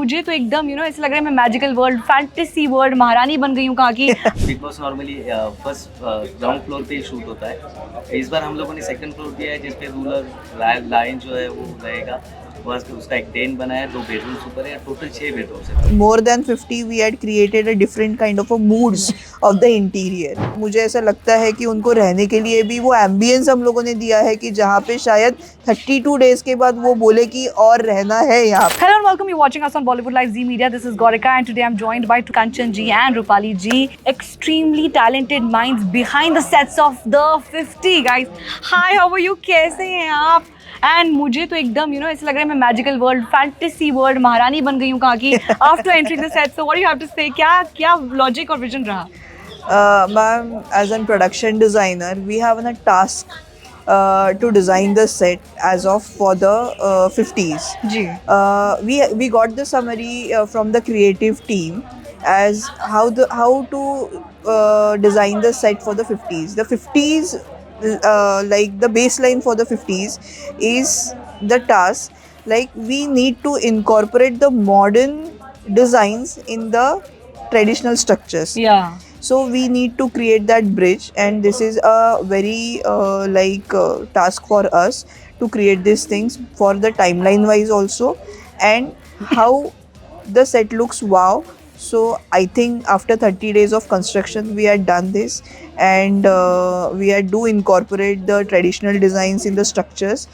मुझे तो एकदम ऐसा लग रहा है मैं मैजिकल वर्ल्ड, फैंटेसी वर्ल्ड महारानी बन गई हूँ कहाँ की। Big boss normally first ground floor पे ही शूट होता है। इस बार हम लोगों ने सेकंड फ्लोर दिया है, जिसपे रूलर लाइन जो है वो रहेगा। बस उसका एक टेंट बना है, 2 बेडरूम्स ऊपर है, टोटल 6 बेडरूम्स है। More than 50 we had created a different kind of a moods of the interior. मुझे ऐसा लगता है कि उनको रहने के लिए भी वो एम्बियंस हम लोगों ने दिया है कि जहाँ पे शायद 32 डेज के बाद वो बोले कि और रहना है यहाँ पे। Hello and welcome. You're watching us on Bollywood Live Z Media. This is Gorika and today I'm joined by Kanchan ji and Rupali ji. Extremely talented minds behind the sets of the 50 guys. Hi, how are you? कैसे हैं आप? And मुझे तो एकदम ऐसा लग रहा है मैं मैजिकल वर्ल्ड, फैंटेसी वर्ल्ड महारानी बन गई हूँ कहाँ की after entering the set. So what do you have to say, क्या लॉजिक और विजन रहा? Ma'am, as a production designer, we have a task to design the set as of for the 50s. जी We got the summary from the creative team as how to design the set for the 50s. The 50s, like the baseline for the 50s is the task, like we need to incorporate the modern designs in the traditional structures. या So we need to create that bridge, and this is a very task for us to create these things for the timeline wise also, and how the set looks wow. So I think after 30 days of construction we had done this, and we had do incorporate the traditional designs in the structures.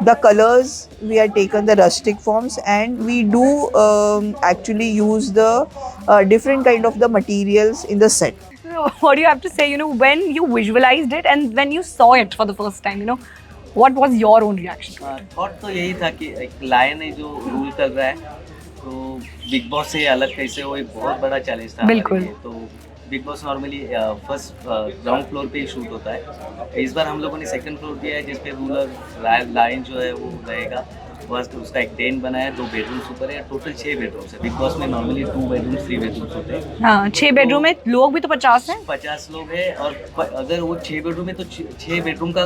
The colors we had taken the rustic forms, and we do actually use the different kind of the materials in the set. what do you have to say, when you visualized it and when you saw it for the first time, what was your own reaction? Thought तो यही था कि एक lion है जो rule कर रहा है, तो बिग बॉस से अलग कैसे हो, एक बहुत बड़ा चैलेंज था हमारे बिल्कुल। लिए। तो big boss normally first ground floor पे ही शूट होता है। इस बार हम लोगों ने सेकंड फ्लोर दिया है, जिसपे रूलर लाइन जो है वो रहेगा। बस उसका एक टेंट बना है, 2 बेडरूम्स ऊपर है, टोटल 6 बेडरूम्स है। बिग बॉस में नॉर्मली 2 बेडरूम्स 3 बेडरूम्स होते हैं। हाँ, 6 बेडरूम में लोग भी तो 50 हैं। 50 लोग हैं, और अगर वो 6 बेडरूम है तो 6 बेडरूम का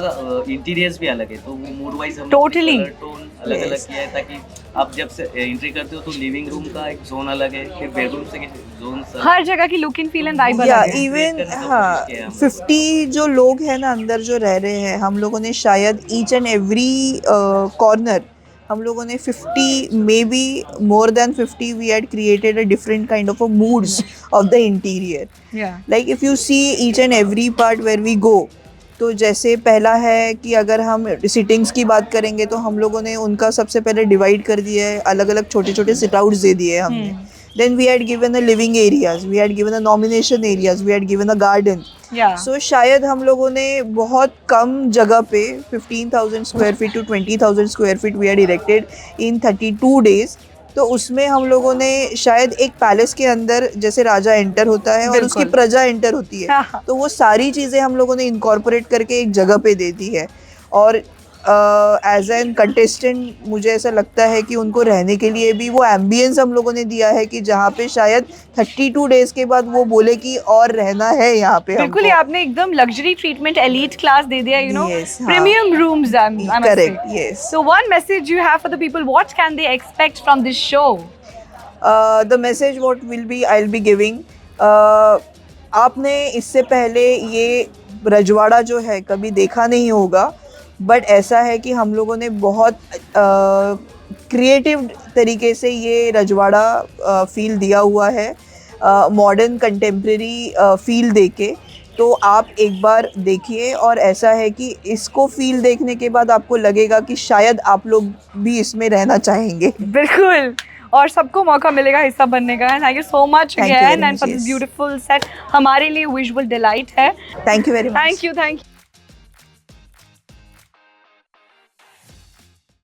इंटीरियर्स भी अलग है, तो वो मूड वाइज हम Totally. टोन अलग अलग किया है, ताकि आप जब से एंट्री करते हो तो लिविंग रूम का एक जोन अलग है, फिर बेडरूम से जोन हर जगह की look and feel and vibe या अलग है। इवन करने का हाँ, कोशिश किया है हम 50 जो लोग हैं ना अंदर जो रह रहे हैं, हम लोगों ने शायद ईच एंड एवरी कॉर्नर हम लोगों ने 50 maybe more than 50 we had created a different kind of a moods of the interior. Yeah. Like if you see each and every part where we go, तो जैसे पहला है कि अगर हम सिटिंग्स की बात करेंगे तो हम लोगों ने उनका सबसे पहले डिवाइड कर दिया है, अलग अलग छोटे छोटे सिट आउट्स दे दिए हैं हमने. Then we had given a living areas, we had given a nomination areas, we had given a garden. Yeah. So शायद हम लोगों ने बहुत कम जगह पे 15,000 square feet to 20,000 square feet we had erected in 32 days. तो उसमें हम लोगों ने शायद एक पैलेस के अंदर जैसे राजा एंटर होता है और उसकी प्रजा एंटर होती है, तो वो सारी चीज़ें हम लोगों ने इनकॉर्पोरेट करके एक जगह पे दे दी है. और एज एन कंटेस्टेंट मुझे ऐसा लगता है कि उनको रहने के लिए भी वो एम्बियंस हम लोगों ने दिया है कि जहाँ पे शायद 32 डेज के बाद वो बोले कि और रहना है यहाँ पे. बिल्कुल ही आपने एकदम लग्जरी ट्रीटमेंट, एलीट क्लास दे दिया, Yes, हाँ. Premium rooms. Correct, yes. So one message you have for the people, what can they expect from this show? The message what will be I'll be giving, आपने इससे पहले ये रजवाड़ा जो है कभी देखा नहीं होगा, बट ऐसा है कि हम लोगों ने बहुत क्रिएटिव तरीके से ये रजवाड़ा फील दिया हुआ है, मॉडर्न कंटेम्प्रेरी फील देके. तो आप एक बार देखिए, और ऐसा है कि इसको फील देखने के बाद आपको लगेगा कि शायद आप लोग भी इसमें रहना चाहेंगे. बिल्कुल, और सबको मौका मिलेगा हिस्सा बनने का. Thank you so much Thank you very again and much, for this yes. Beautiful set. हमारे लिए विजुअल डिलाइट है. Thank you very much. Thank you.